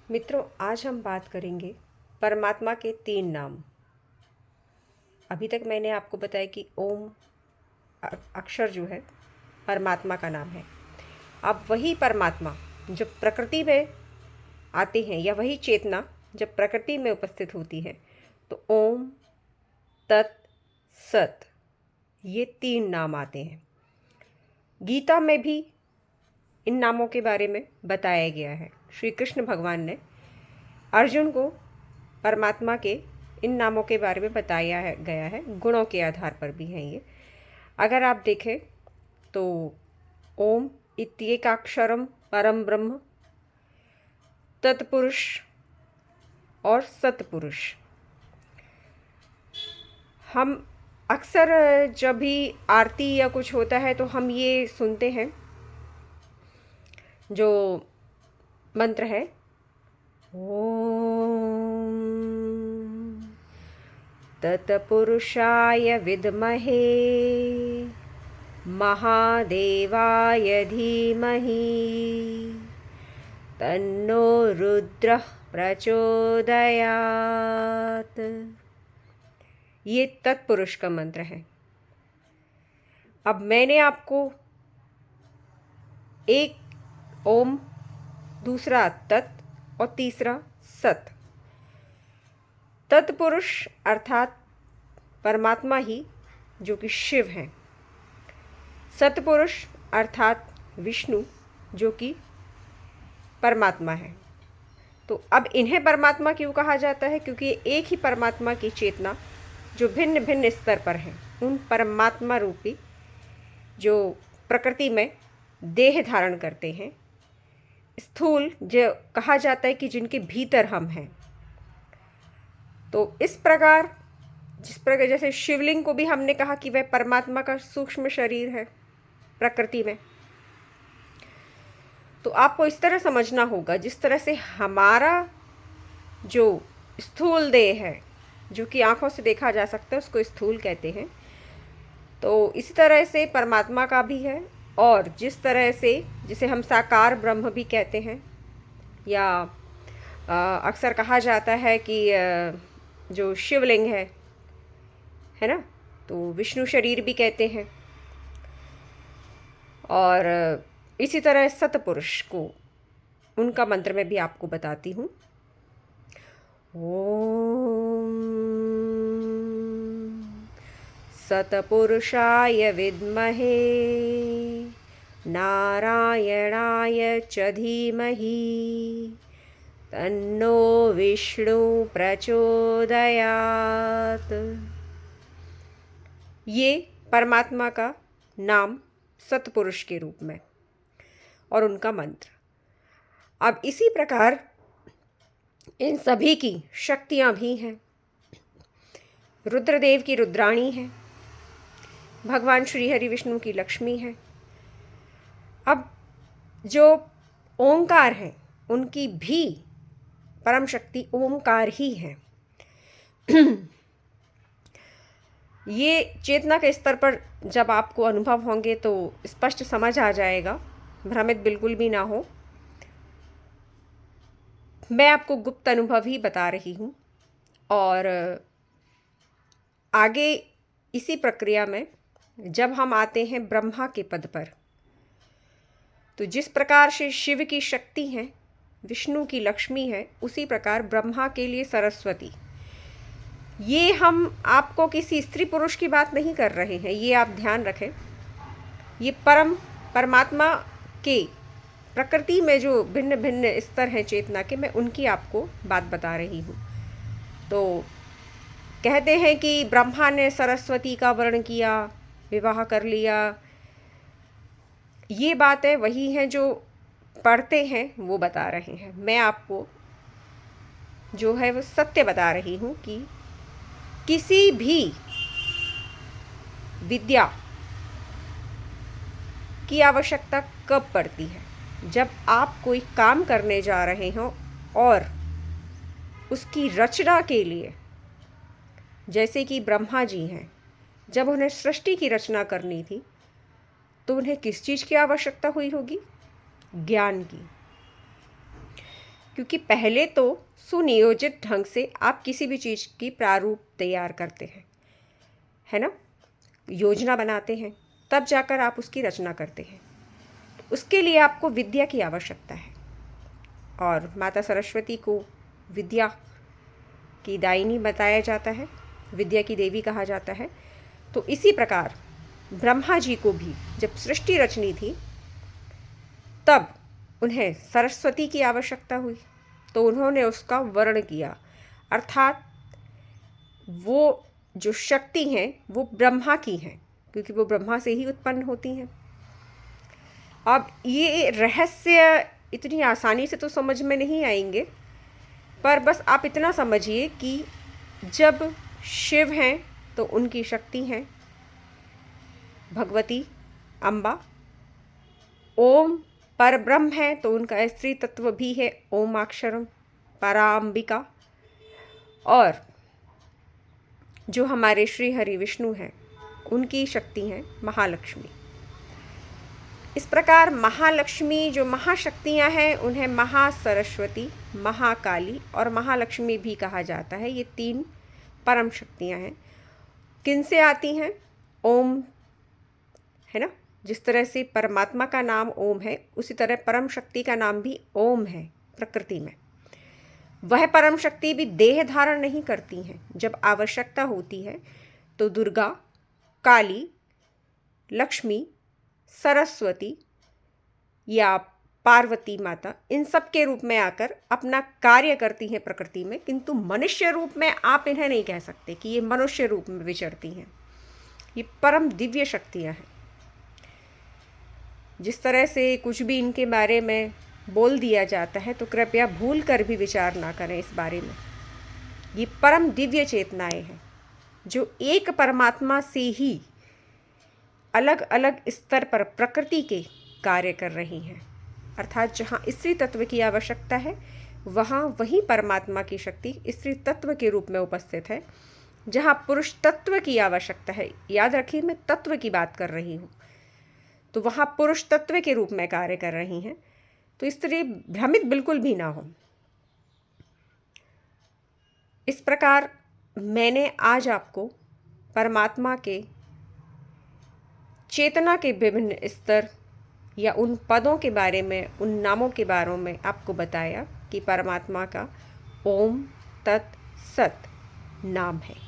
मित्रों, आज हम बात करेंगे परमात्मा के 3 नाम। अभी तक मैंने आपको बताया कि ओम अक्षर जो है परमात्मा का नाम है। अब वही परमात्मा जब प्रकृति में आते हैं या वही चेतना जब प्रकृति में उपस्थित होती है तो ओम, तत्, सत ये 3 नाम आते हैं। गीता में भी इन नामों के बारे में बताया गया है। श्री कृष्ण भगवान ने अर्जुन को परमात्मा के इन नामों के बारे में बताया गया है। गुणों के आधार पर भी हैं ये। अगर आप देखें तो ओम इत्येकाक्षरम परम ब्रह्म, तत्पुरुष और सतपुरुष। हम अक्सर जब भी आरती या कुछ होता है तो हम ये सुनते हैं, जो मंत्र है ओम तत्पुरुषाय विद्महे महादेवाय धीमहि तन्नो रुद्रः प्रचोदयात्। ये तत्पुरुष का मंत्र है। अब मैंने आपको एक ओम, दूसरा तत् और तीसरा सत। तत्पुरुष अर्थात परमात्मा ही जो कि शिव हैं। सतपुरुष अर्थात विष्णु जो कि परमात्मा है। तो अब इन्हें परमात्मा क्यों कहा जाता है? क्योंकि एक ही परमात्मा की चेतना जो भिन्न भिन्न स्तर पर हैं, उन परमात्मा रूपी जो प्रकृति में देह धारण करते हैं, स्थूल जो कहा जाता है कि जिनके भीतर हम हैं। तो इस प्रकार जिस प्रकार जैसे शिवलिंग को भी हमने कहा कि वह परमात्मा का सूक्ष्म शरीर है प्रकृति में, तो आपको इस तरह समझना होगा जिस तरह से हमारा जो स्थूल देह है जो कि आंखों से देखा जा सकता है उसको स्थूल कहते हैं, तो इसी तरह से परमात्मा का भी है। और जिस तरह से जिसे हम साकार ब्रह्म भी कहते हैं, या अक्सर कहा जाता है कि जो शिवलिंग है ना, तो विष्णु शरीर भी कहते हैं। और इसी तरह सतपुरुष को उनका मंत्र मैं भी आपको बताती हूँ। ओम सतपुरुषाय विद्महे नारायणाय च धीमहि तन्नो विष्णु प्रचोदयात्। ये परमात्मा का नाम सतपुरुष के रूप में और उनका मंत्र। अब इसी प्रकार इन सभी की शक्तियाँ भी हैं। रुद्रदेव की रुद्राणी है, भगवान श्री हरि विष्णु की लक्ष्मी है। अब जो ओंकार है उनकी भी परम शक्ति ओंकार ही है। ये चेतना के स्तर पर जब आपको अनुभव होंगे तो स्पष्ट समझ आ जाएगा, भ्रमित बिल्कुल भी ना हो। मैं आपको गुप्त अनुभव ही बता रही हूँ। और आगे इसी प्रक्रिया में जब हम आते हैं ब्रह्मा के पद पर, तो जिस प्रकार से शिव की शक्ति है, विष्णु की लक्ष्मी है, उसी प्रकार ब्रह्मा के लिए सरस्वती। ये हम आपको किसी स्त्री पुरुष की बात नहीं कर रहे हैं, ये आप ध्यान रखें। ये परमात्मा के प्रकृति में जो भिन्न भिन्न स्तर हैं चेतना के, मैं उनकी आपको बात बता रही हूँ। तो कहते हैं कि ब्रह्मा ने सरस्वती का वर्ण किया, विवाह कर लिया। ये बातें वही हैं जो पढ़ते हैं वो बता रहे हैं। मैं आपको जो है वो सत्य बता रही हूँ कि किसी भी विद्या की आवश्यकता कब पड़ती है? जब आप कोई काम करने जा रहे हो और उसकी रचना के लिए, जैसे कि ब्रह्मा जी हैं, जब उन्हें सृष्टि की रचना करनी थी तो उन्हें किस चीज़ की आवश्यकता हुई होगी? ज्ञान की। क्योंकि पहले तो सुनियोजित ढंग से आप किसी भी चीज़ की प्रारूप तैयार करते हैं, है ना, योजना बनाते हैं, तब जाकर आप उसकी रचना करते हैं। उसके लिए आपको विद्या की आवश्यकता है और माता सरस्वती को विद्या की दायिनी बताया जाता है, विद्या की देवी कहा जाता है। तो इसी प्रकार ब्रह्मा जी को भी जब सृष्टि रचनी थी तब उन्हें सरस्वती की आवश्यकता हुई, तो उन्होंने उसका वर्ण किया, अर्थात वो जो शक्ति हैं वो ब्रह्मा की हैं, क्योंकि वो ब्रह्मा से ही उत्पन्न होती हैं। अब ये रहस्य इतनी आसानी से तो समझ में नहीं आएंगे, पर बस आप इतना समझिए कि जब शिव हैं तो उनकी शक्ति हैं भगवती अम्बा, ओम परब्रह्म है तो उनका स्त्री तत्व भी है ओमाक्षरम पराम्बिका, और जो हमारे श्री हरि विष्णु हैं उनकी शक्ति हैं महालक्ष्मी। इस प्रकार महालक्ष्मी जो महाशक्तियाँ हैं उन्हें महासरस्वती, महाकाली और महालक्ष्मी भी कहा जाता है। ये 3 परम शक्तियाँ हैं। किन से आती हैं? ओम, है ना, जिस तरह से परमात्मा का नाम ओम है उसी तरह परम शक्ति का नाम भी ओम है प्रकृति में। वह परम शक्ति भी देह धारण नहीं करती हैं। जब आवश्यकता होती है तो दुर्गा, काली, लक्ष्मी, सरस्वती या पार्वती माता इन सब के रूप में आकर अपना कार्य करती हैं प्रकृति में, किंतु मनुष्य रूप में आप इन्हें नहीं कह सकते कि ये मनुष्य रूप में विचरती हैं। ये परम दिव्य शक्तियाँ हैं। जिस तरह से कुछ भी इनके बारे में बोल दिया जाता है तो कृपया भूल कर भी विचार ना करें इस बारे में। ये परम दिव्य चेतनाएं हैं जो एक परमात्मा से ही अलग अलग स्तर पर प्रकृति के कार्य कर रही हैं। अर्थात जहाँ स्त्री तत्व की आवश्यकता है वहाँ वही परमात्मा की शक्ति स्त्री तत्व के रूप में उपस्थित है। जहाँ पुरुष तत्व की आवश्यकता है, याद रखिए मैं तत्व की बात कर रही हूँ, तो वहाँ पुरुष तत्व के रूप में कार्य कर रही हैं। तो इसलिए भ्रमित बिल्कुल भी ना हो। इस प्रकार मैंने आज आपको परमात्मा के चेतना के विभिन्न स्तर या उन पदों के बारे में, उन नामों के बारे में आपको बताया कि परमात्मा का ओम तत् सत नाम है।